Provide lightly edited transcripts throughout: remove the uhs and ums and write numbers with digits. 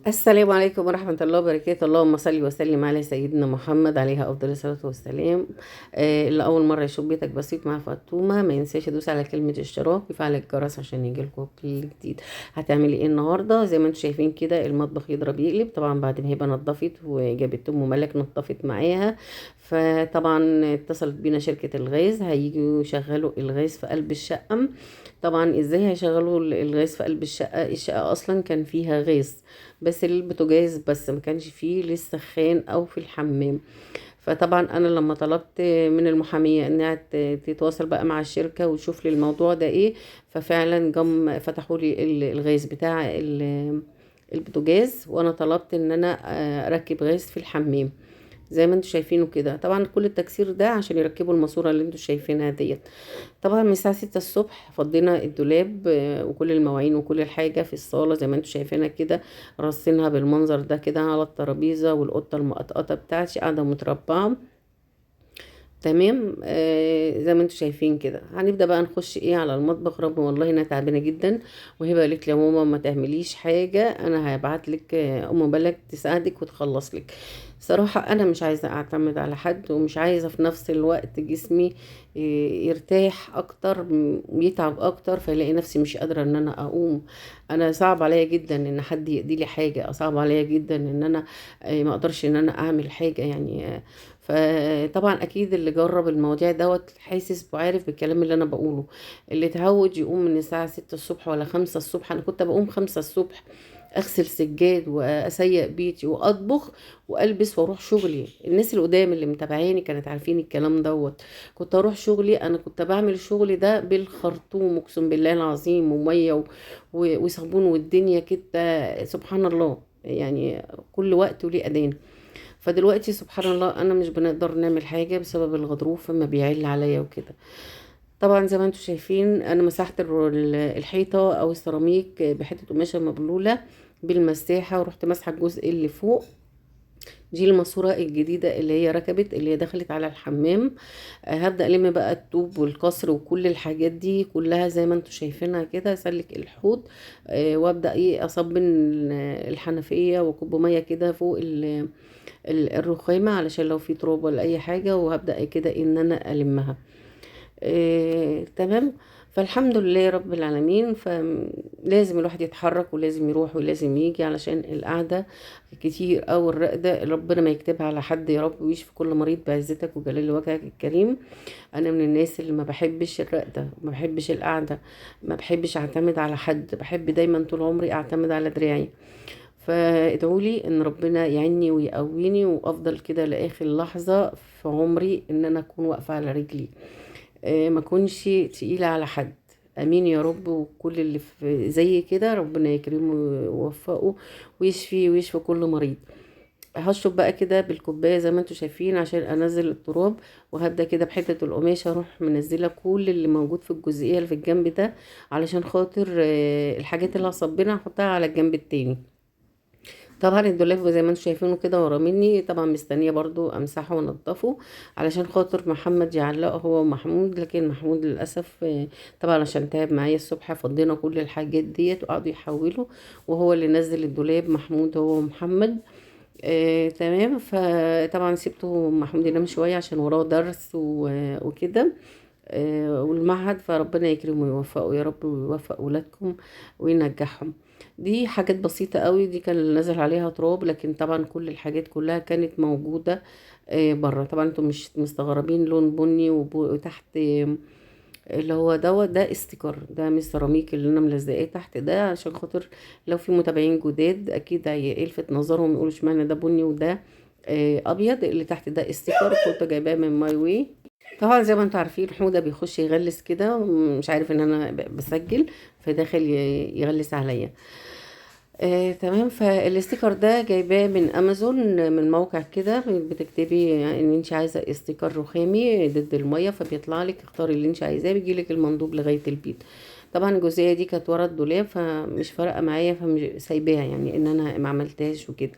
السلام عليكم ورحمة الله وبركاته. اللهم صل وسلم على سيدنا محمد عليه أفضل الصلاة والسلام. اللي أول مرة يشوف بيتك بسيط مع فاطمة ما ينساش يدوس على كلمة اشتراك ويفعل الجرس عشان يجيلكوا كل جديد. هتعملي ايه النهاردة؟ زي ما انتم شايفين كده المطبخ يضرب يقلب، طبعا بعد ما هبة نضفت وجابت أم ملك نضفت معاها. فطبعا اتصلت بينا شركة الغاز هيجوا يشغلوا الغاز في قلب الشقة. طبعا ازاي هيشغلوا الغاز في قلب الشقة؟ الشقة أصلا كان فيها غاز بس للبوتاجاز، بس ما كانش فيه للسخان او في الحمام. فطبعا انا لما طلبت من المحامية انها تتواصل بقى مع الشركة وتشوف لي الموضوع ده ايه، ففعلا جم فتحوا لي الغاز بتاع البوتاجاز، وانا طلبت ان انا اركب غاز في الحمام زي ما انتوا شايفينه كده. طبعا كل التكسير ده عشان يركبوا الماسورة اللي انتوا شايفينها ديت. طبعا من الساعة 6 الصبح فضينا الدولاب وكل المواعين وكل الحاجة في الصالة زي ما انتوا شايفينها كده، رصينها بالمنظر ده كده على الترابيزة، والقطة المقطقطة بتاعتي قاعدة متربعة تمام. زي ما انتوا شايفين كده هنبدأ بقى نخش ايه على المطبخ. رب والله انا تعبانة جدا، وهبة قالت لي يا ماما ما تعمليش حاجة، انا هبعت لك ام بلك تساعدك وتخلص لك. صراحة انا مش عايزة اعتمد على حد، ومش عايزة في نفس الوقت جسمي يرتاح اكتر ويتعب اكتر فيلاقي نفسي مش قادرة ان انا اقوم. انا صعب عليا جدا ان حد يقضي لي حاجة، صعب عليا جدا ان انا ما اقدرش ان انا اعمل حاجة يعني. فطبعا اكيد اللي جرب المواضيع دوت حاسس وعارف بالكلام اللي انا بقوله. اللي اتعود يقوم من الساعة 6 الصبح ولا 5 الصبح، انا كنت بقوم 5 الصبح اغسل سجاد واسيق بيتي واطبخ والبس واروح شغلي. الناس القدام اللي متابعاني كانت عارفين الكلام دوت. كنت اروح شغلي، انا كنت بعمل الشغل ده بالخرطوم اقسم بالله العظيم، وميه وصابون والدنيا كده سبحان الله يعني. كل وقت وليه اذان. فدلوقتي سبحان الله انا مش بنقدر نعمل حاجه بسبب الغضروف اما بيعل عليا وكده. طبعا زي ما انتم شايفين انا مسحت الحيطه او السيراميك بحته قماشه مبلوله بالمساحه، ورحت مسحه الجزء اللي فوق. دي الماسوره الجديده اللي هي ركبت، اللي هي دخلت على الحمام. هبدا الم بقى الطوب والكسر وكل الحاجات دي كلها زي ما انتم شايفينها كده، اسلك الحوض. وابدا ايه اصبن الحنفيه وكوب ميه كده فوق الرخامة علشان لو في تراب ولا اي حاجة، وهبدأ كده ان انا المها. تمام. فالحمد لله رب العالمين. فلازم الواحد يتحرك ولازم يروح ولازم يجي علشان القعدة كتير او الرقدة ربنا ما يكتبها على حد يا رب، ويشفي كل مريض بعزتك وجلال وجهك الكريم. انا من الناس اللي ما بحبش الرقدة، ما بحبش القعدة، ما بحبش اعتمد على حد، بحب دايما طول عمري اعتمد على دراعي. فادعوا لي ان ربنا يعيني ويقويني وافضل كده لاخر لحظة في عمري ان انا اكون واقفة على رجلي، ما اكونش تقيلة على حد. امين يا رب. وكل اللي في زي كده ربنا يكرمه ويوفقه ويشفي ويشفي كل مريض. هشرب بقى كده بالكوبايه زي ما انتم شايفين عشان انزل التراب. وهبدا كده بحته القماشه اروح منزله كل اللي موجود في الجزئيه اللي في الجنب ده، علشان خاطر الحاجات اللي هصبنها احطها على الجنب التاني. طبعا الدولاب زي ما انتم شايفينه كده ورا مني، طبعا مستنيه برضو امسحه وانضفه علشان خاطر محمد يعلقه هو ومحمود. لكن محمود للاسف طبعا عشان تعب معايا الصبح فضينا كل الحاجات ديت وقعدوا يحولوا، وهو اللي نزل الدولاب محمود هو ومحمد. تمام. فطبعا سيبته محمود ينام شويه عشان وراه درس وكده والمعهد. فربنا يكرمه ويوفقه يا رب ويوفق ولادكم وينجحهم. دي حاجات بسيطة قوي، دي كان اللي نزل عليها تراب، لكن طبعا كل الحاجات كلها كانت موجودة بره. طبعا انتم مش مستغربين لون بني وتحت اللي هو دوت ده استيكر، ده مش سيراميك اللي انا ملزقاه تحت ده، عشان خاطر لو في متابعين جداد اكيد هيلفت نظرهم يقولوا اشمعنى ده بني وده ابيض. اللي تحت ده استيكر كنت جايباه من ماي واي. طبعا زي ما انتوا عارفين حودة بيخش يغلس كده ومش عارف ان انا بسجل، فداخل يغلس عليا. تمام. فالاستيكر ده جايباه من امازون، من موقع كده بتكتبي ان انت عايزه استيكر رخامي ضد الميه، فبيطلع لك اختاري اللي انت عايزاه بيجي لك المندوب لغايه البيت. طبعا الجزئيه دي كانت ورا الدولاب فمش فارقه معايا، فمش سايباها يعني ان انا ما عملتهاش وكده.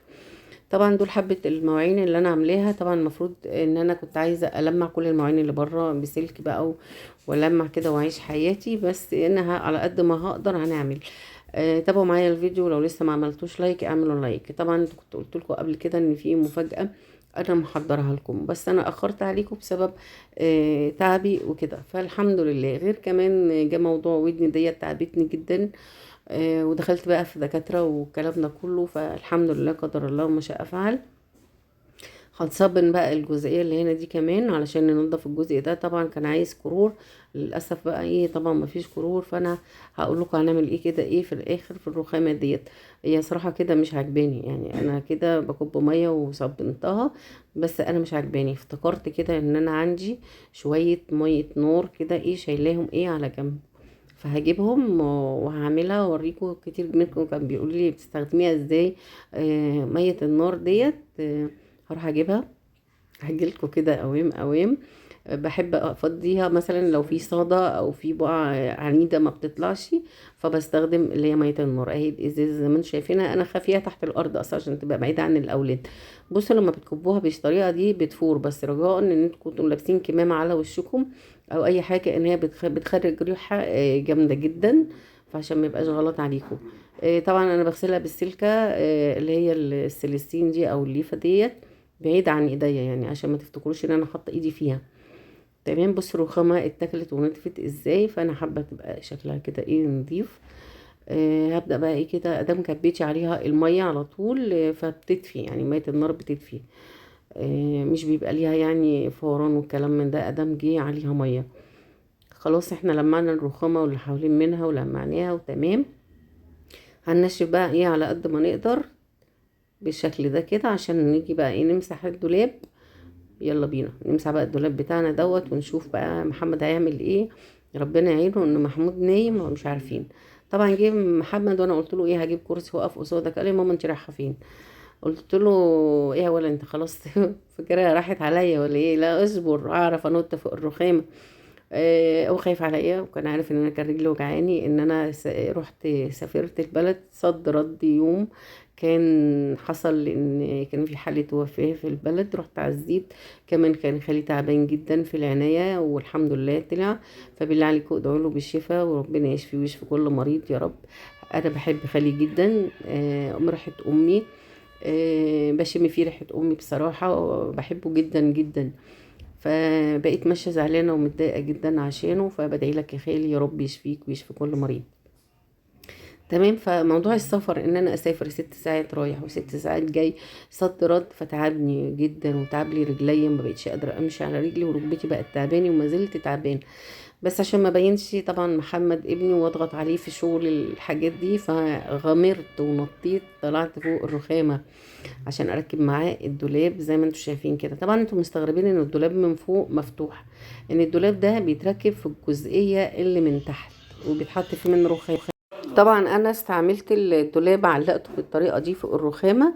طبعا دول حبة المواعين اللي انا عاملاها. طبعا المفروض ان انا كنت عايزة المع كل المواعين اللي بره بسلك بقى والمع كده واعيش حياتي، بس انها على قد ما هقدر هنعمل. تابعوا معايا الفيديو، ولو لسه ما عملتوش لايك اعملوا لايك. طبعا انت كنت قلت لكم قبل كده ان في مفاجأة انا محضرها لكم، بس انا اخرت عليكم بسبب تعبي وكده. فالحمد لله. غير كمان جه موضوع ودني ديت تعبتني جدا، ودخلت بقى في دكاترة والكلام ده كله. فالحمد لله قدر الله وما شاء فعل. هنصبن بقى الجزئية اللي هنا دي كمان علشان ننضف الجزء ده. طبعا كان عايز كرور، للأسف بقى ايه طبعا مفيش كرور. فانا هقول لكم هنعمل ايه كده ايه في الاخر في الرخامة ديت. هي صراحة كده مش عجباني، يعني انا كده بكب مية وصبنتها بس انا مش عجباني. افتكرت كده ان انا عندي شوية مية نور كده ايه شايلاهم ايه على جنب، فهجيبهم وهعملها واوريكم. كتير منكم كان بيقول لي بتستخدميها ازاي مية النار ديت. هروح اجيبها هجيلكوا كده قوام قوام. بحب افضيها مثلا لو في صدى او في بقع عنيده ما بتطلعش، فبستخدم اللي هي ميه النار اهي. الازاز زي ما انتم شايفينها انا خافيه تحت الارض اصلا عشان تبقى بعيده عن الاولاد. بصوا لما بتكبوها بالطريقه دي بتفور، بس رجاء ان انتوا كنتوا لابسين كمامه على وشكم او اي حاجه، ان هي بتخرج ريحه جامده جدا، فعشان ما يبقاش غلط عليكم. طبعا انا بغسلها بالسلكه اللي هي السيليستين دي او الليفه ديت، بعيد عن ايديا يعني عشان ما تفتكروش ان انا حاطه ايدي فيها. تمام. بصوا الرخامه اتاكلت ونطفت ازاي، فانا حابه تبقى شكلها كده ايه نضيف. هبدا بقى ايه كده ادام كبيتي عليها الميه على طول فبتدفي، يعني ميه النار بتدفي. مش بيبقى ليها يعني فوران والكلام من ده ادام جه عليها ميه. خلاص احنا لمعنا الرخامه واللي حوالين منها ولمعناها وتمام. هننشف بقى ايه على قد ما نقدر بالشكل ده كده عشان نيجي بقى ايه نمسح الدولاب. يلا بينا نمسح بقى الدولاب بتاعنا دوت ونشوف بقى محمد هيعمل ايه. ربنا يعينه ان محمود نايم ومش عارفين. طبعا جه محمد وانا قلت له ايه هجيب كرسي واقف قصادك، قال لي ماما انت رايحه فين؟ قلت له ايه ولا انت خلاص فكرة راحت عليا ولا ايه؟ لا اصبر اعرف انط فوق الرخامه. هو خايف عليا وكان عارف ان انا كان رجلي وجعاني، ان انا رحت سافرت البلد صد رد يوم. كان حصل ان كان في حالة وفاة في البلد، رحت عزيت. كمان كان خالي تعبان جدا في العناية والحمد لله طلع. فبالله عليكم ادعوا له بالشفاء وربنا يشفي ويشفي كل مريض يا رب. انا بحب خالي جدا. راحت امي بشم فيه ريحة امي بصراحة، بحبه جدا جدا. فبقيت ماشيه زعلانه ومتضايقه جدا عشانه، فبدعي لك يا خالي يا رب يشفيك ويشفي كل مريض. تمام. فموضوع السفر ان انا اسافر 6 ساعات رايح و6 ساعات جاي صد رد فتعبني جدا وتعب لي رجلي، ما بقتش قادره امشي على رجلي وركبتي بقت تعباني وما زلت تعبان. بس عشان ما بينش طبعا محمد ابني واضغط عليه في شغل الحاجات دي، فغمرت ونطيت طلعت فوق الرخامه عشان اركب معاه الدولاب زي ما انتم شايفين كده. طبعا انتم مستغربين ان الدولاب من فوق مفتوح، ان الدولاب ده بيتركب في الجزئيه اللي من تحت وبيتحط فيه من رخام. طبعا انا استعملت الدولاب علقته بالطريقه دي فوق الرخامه.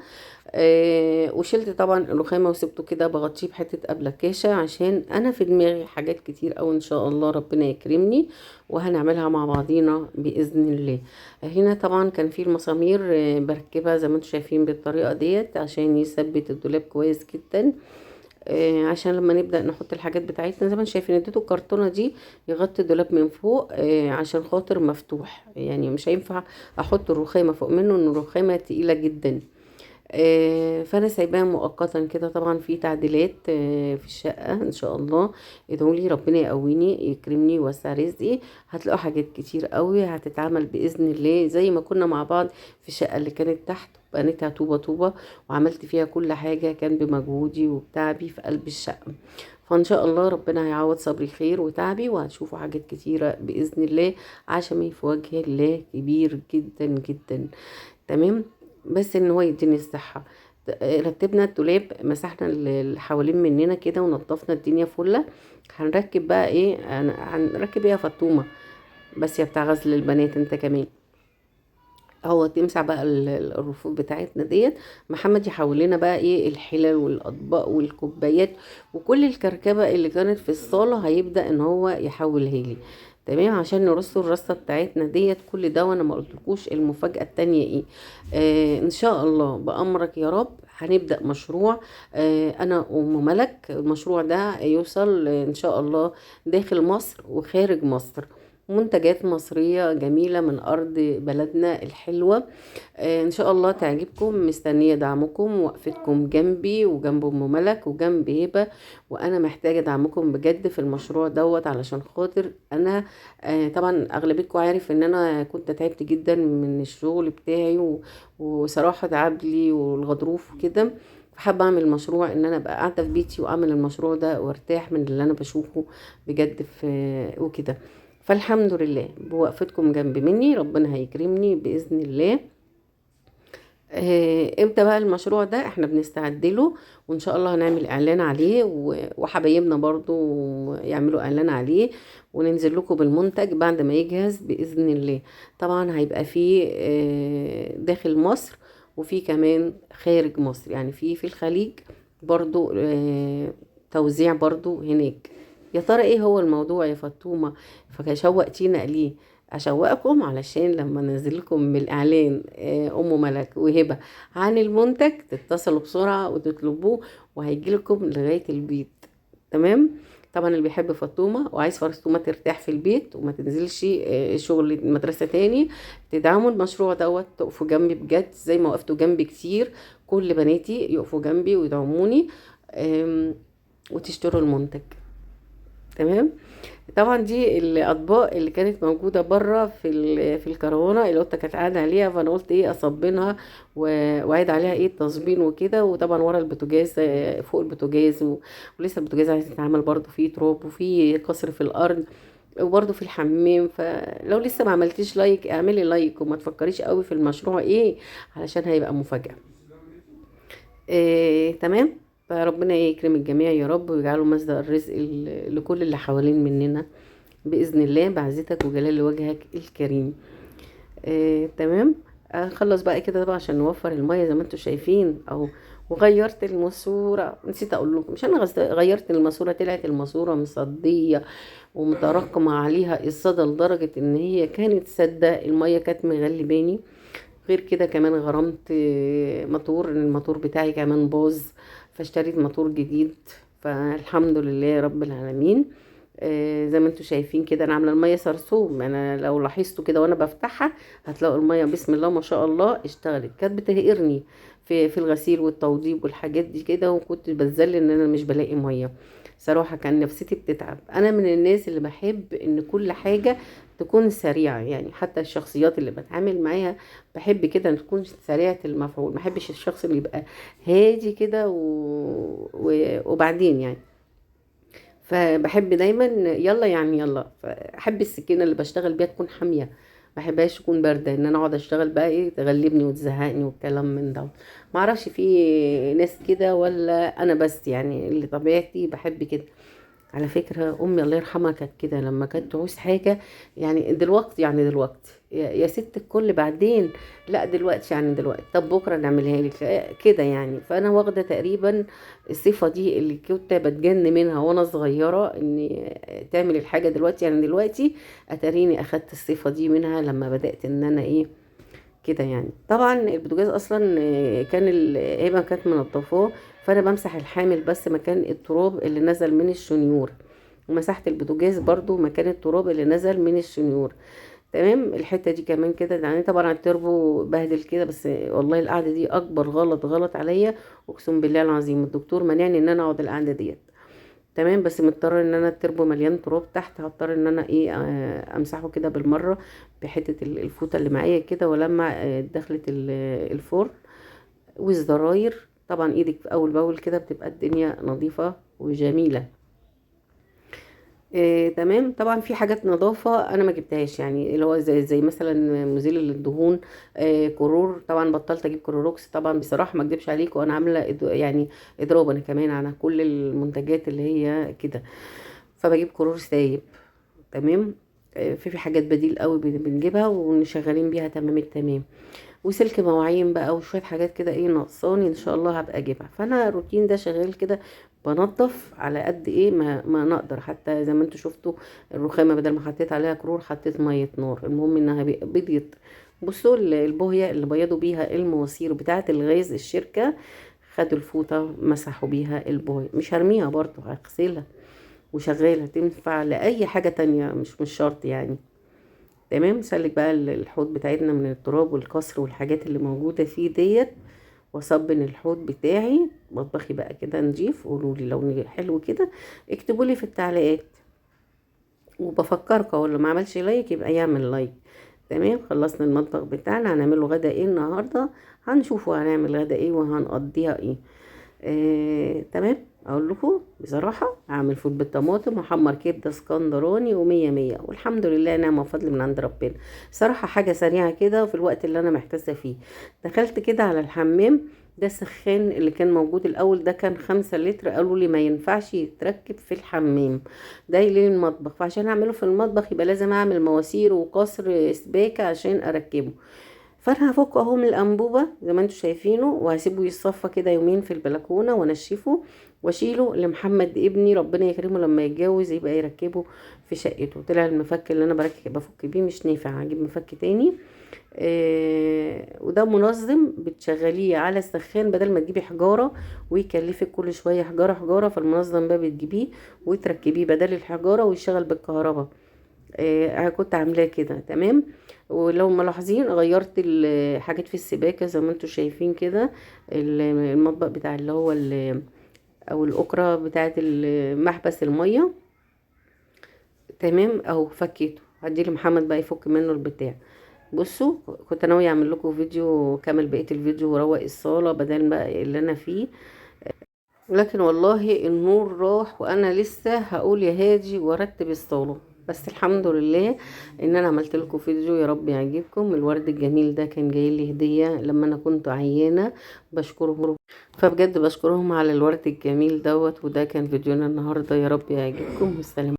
وشلت طبعا الرخامه وسبته كده بغطيه بحته ابلكاشه عشان انا في دماغي حاجات كتير اوي ان شاء الله ربنا يكرمني وهنعملها مع بعضينا باذن الله. هنا طبعا كان في المسامير بركبها زي ما انتم شايفين بالطريقه ديت عشان يثبت الدولاب كويس جدا. عشان لما نبدأ نحط الحاجات بتاعتنا زي ما انتم شايفين اديته الكرتونة دي يغطي الدولاب من فوق عشان خاطر مفتوح، يعني مش هينفع احط الرخامة فوق منه ان الرخامة تقيلة جدا. فانا سايباها مؤقتا كده. طبعا في تعديلات في الشقه ان شاء الله. ادعوا لي ربنا يقويني يكرمني يوسع رزقي، هتلاقوا حاجات كتير قوي هتتعمل باذن الله زي ما كنا مع بعض في الشقه اللي كانت تحت بنيتها طوبه طوبه وعملت فيها كل حاجه كان بمجهودي وبتعبي في قلب الشقه. فان شاء الله ربنا هيعوض صبري خير وتعبي وهتشوفوا حاجات كتيره باذن الله. عشمي في وجه الله كبير جدا جدا. تمام. بس ان هو يديني الصحة. رتبنا الدولاب مسحنا اللي حوالين مننا كده ونضفنا الدنيا فله. هنركب بقى ايه هنركب ايه يا فطومة؟ بس يا بتاع غزل البنات انت كمان. هو تمسح بقى الرفوف بتاعتنا ديت. محمد يحول لنا بقى ايه الحلل والاطباق والكوبايات وكل الكركبه اللي كانت في الصاله هيبدا ان هو يحولها لي. تمام عشان نرص الرصه بتاعتنا ديت. كل ده وانا ما قلتلكوش المفاجاه التانية ايه. ان شاء الله بامرك يا رب هنبدا مشروع انا وام ملك. المشروع ده يوصل ان شاء الله داخل مصر وخارج مصر. منتجات مصرية جميلة من أرض بلدنا الحلوة. إن شاء الله تعجبكم. مستنية دعمكم ووقفتكم جنبي وجنب أم ملك وجنب هبة، وأنا محتاجة دعمكم بجد في المشروع دوت، علشان خاطر أنا طبعا أغلبيتكم عارف إن أنا كنت تعبت جدا من الشغل بتاعي وصراحة تعب لي والغضروف وكده. حابة اعمل مشروع ان انا ابقى قاعدة في بيتي واعمل المشروع ده وارتاح من اللي انا بشوفه بجد في وكده. فالحمد لله بوقفتكم جنب مني، ربنا هيكرمني بإذن الله. امتى بقى المشروع ده؟ احنا بنستعد له، وان شاء الله هنعمل اعلان عليه وحبايبنا برضو يعملوا اعلان عليه، وننزل لكم بالمنتج بعد ما يجهز بإذن الله. طبعا هيبقى فيه داخل مصر، وفي كمان خارج مصر، يعني في الخليج برضو توزيع برضو هناك. يا ترى ايه هو الموضوع يا فطومة؟ فشوقتينا ليه. اشوقكم علشان لما انزل لكم بالاعلان ام ملك وهبه عن المنتج تتصلوا بسرعه وتطلبوه، وهيجي لكم لغايه البيت. تمام. طبعا اللي بيحب فطومه وعايز فطومه ترتاح في البيت وما تنزلش شغل المدرسه تاني، تدعموا المشروع دوت، تقفوا جنبي بجد زي ما وقفتوا جنبي كتير. كل بناتي يقفوا جنبي ويدعموني، وتشتروا المنتج. تمام. طبعا دي الاطباق اللي كانت موجوده بره في الكرونه، القطه كانت قاعده عليها، فانا قلت ايه اصبنها واعيد عليها ايه التصبين وكده. وطبعا ورا البوتاجاز فوق البوتاجاز ولسه البوتاجاز عايز يتعمل برضو فيه تراب وفي كسر في الارض وبرضو في الحمام. فلو لسه ما عملتيش لايك اعملي لايك، وما تفكريش قوي في المشروع ايه علشان هيبقى مفاجاه. تمام. فربنا يكرم الجميع يا رب، ويجعله مصدر الرزق لكل اللي حوالين مننا بإذن الله، بعزتك وجلال وجهك الكريم. تمام. خلص بقى كده بقى عشان نوفر المية زي ما انتوا شايفين اهو. وغيرت الماسورة، نسيت اقول لكم، مش انا غيرت الماسورة، طلعت الماسورة مصدية ومتراكمة عليها الصدى لدرجة ان هي كانت سادة، المية كانت مغلباني. غير كده كمان غرمت موتور، ان الموتور بتاعي كمان باظ، فاشتريت موتور جديد. فالحمد لله رب العالمين. زي ما انتوا شايفين كده انا عامله الميه سرسوم. انا لو لاحظتوا كده وانا بفتحها هتلاقوا الميه بسم الله ما شاء الله اشتغلت. كانت بتهقرني في الغسيل والتوضيب والحاجات دي كده، وكنت بتذل ان انا مش بلاقي ميه. صراحه كان نفسيتي بتتعب. انا من الناس اللي بحب ان كل حاجه تكون سريعه، يعني حتى الشخصيات اللي بتعامل معاها بحب كده ان تكون سريعه المفعول. ما بحبش الشخص اللي يبقى هادي كده وبعدين يعني. فبحب دايما يلا يعني يلا. فاحب السكينه اللي بشتغل بيها تكون حاميه، ما بحبهاش تكون بارده، ان انا اقعد اشتغل بقى ايه تغلبني وتزهقني والكلام من ده. ما اعرفش في ناس كده ولا انا بس، يعني اللي طبيعتي بحب كده. على فكرة أمي الله يرحمها كانت كده لما كانت تعوز حاجة، يعني دلوقتي يعني دلوقتي يا ست الكل بعدين، لا دلوقتي يعني دلوقتي، طب بكرة نعملها لك كده يعني. فأنا واخدة تقريبا الصفة دي اللي كنت بتجن منها وأنا صغيرة، إن تعمل الحاجة دلوقتي يعني دلوقتي. أتاريني أخدت الصفة دي منها لما بدأت إن أنا إيه كده يعني. طبعا البوتاجاز اصلا كان هبه كانت منضفاه، فانا بمسح الحامل بس مكان التراب اللي نزل من الشنيور، ومسحت البوتاجاز برضو مكان التراب اللي نزل من الشنيور. تمام. الحته دي كمان كده يعني. طبعا التربو بهدل كده، بس والله القعده دي اكبر غلط عليا. اقسم بالله العظيم الدكتور منعني ان انا اقعد القعده ديت. تمام. بس مضطره ان انا التربو مليان تراب تحت، هضطر ان انا ايه امسحه كده بالمره بحته الفوطه اللي معايا كده، ولما دخلت الفرن والزراير. طبعا ايدك في اول باول كده بتبقى الدنيا نظيفه وجميله. تمام. طبعا في حاجات نظافة انا ما جبتهاش، يعني اللي هو زي مثلا مزيل للدهون. كرور طبعا بطلت اجيب كرولوكس طبعا بصراحة، ما اكدبش عليك، وانا عاملة يعني اضراب انا كمان على كل المنتجات اللي هي كده. فبجيب كرور سايب. تمام. في حاجات بديل قوي بنجيبها ونشغلين بيها تمام التمام. وسلك مواعين بقى وشويه حاجات كده ايه ناقصاني، ان شاء الله هبقى اجيبها. فانا الروتين ده شغال كده، بنظف على قد ايه ما نقدر. حتى زي ما انتوا شفتوا الرخامه بدل ما حطيت عليها كرور حطيت ميه نار، المهم انها بيضت. بصوا البوهيه اللي بيضوا بيها المواسير بتاعه الغاز الشركه، خدوا الفوطه مسحوا بيها البوهيه. مش هرميها برضو، هغسلها وشغاله تنفع لاي حاجه تانية، مش شرط يعني. تمام. سلك بقى الحوض بتاعتنا من التراب والكسر والحاجات اللي موجودة فيه ديت، واصبن الحوض بتاعي. مطبخي بقى كده نضيف، قولوا لي لو حلو كده، اكتبوا لي في التعليقات، وبفكرك اقول اللي ما عملش لايك يبقى يعمل لايك. تمام. خلصنا المطبخ بتاعنا. هنعمله غدا ايه النهارده؟ هنشوفه هنعمل غدا ايه وهنقضيها ايه. تمام. اقول لكم بصراحه هعمل فول بالطماطم وحمر كبده اسكندراني ومية مية، والحمد لله نعمه وفضل من عند ربنا. صراحه حاجه سريعه كده في الوقت اللي انا محتاسه فيه. دخلت كده على الحمام، ده السخان اللي كان موجود الاول ده كان 5 لتر، قالوا لي ما ينفعش يتركب في الحمام، ده للمطبخ، فعشان اعمله في المطبخ يبقى لازم اعمل مواسير وقصر سباكه عشان اركبه. فانا هفكه اهو من الانبوبه زي ما انتم شايفينه، وهسيبه يتصفى كده يومين في البلكونه وانشفه، واشيله لمحمد ابني ربنا يكرمه لما يتجوز يبقى يركبه في شقته. طلع المفك اللي انا بفك بيه مش نافع، هجيب مفك تاني. وده منظم بتشغليه على السخان بدل ما تجيبي حجاره ويكلفك كل شويه حجاره حجاره، فالمنظم ده بتجيبيه وتركبيه بدل الحجاره ويشتغل بالكهرباء. انا كنت عاملاه كده. تمام. ولو ملاحظين غيرت الحاجات في السباكه زي ما انتم شايفين كده، المطبق بتاع اللي هو او الاكره بتاعه محبس الميه. تمام. اهو فكيته، هدي لمحمد بقى يفك منه البتاع. بصوا، كنت ناوي اعمل لكم فيديو كامل بقيه الفيديو وروق الصاله بدل بقى اللي انا فيه، لكن والله النور راح وانا لسه هقول يا هادي وارتب الصاله. بس الحمد لله ان انا عملت لكم فيديو، يا رب يعجبكم. الورد الجميل ده كان جاي لي هديه لما انا كنت عيانه، بشكرهم، فبجد بشكرهم على الورد الجميل دوت. وده كان فيديونا النهارده، يا رب يعجبكم والسلام.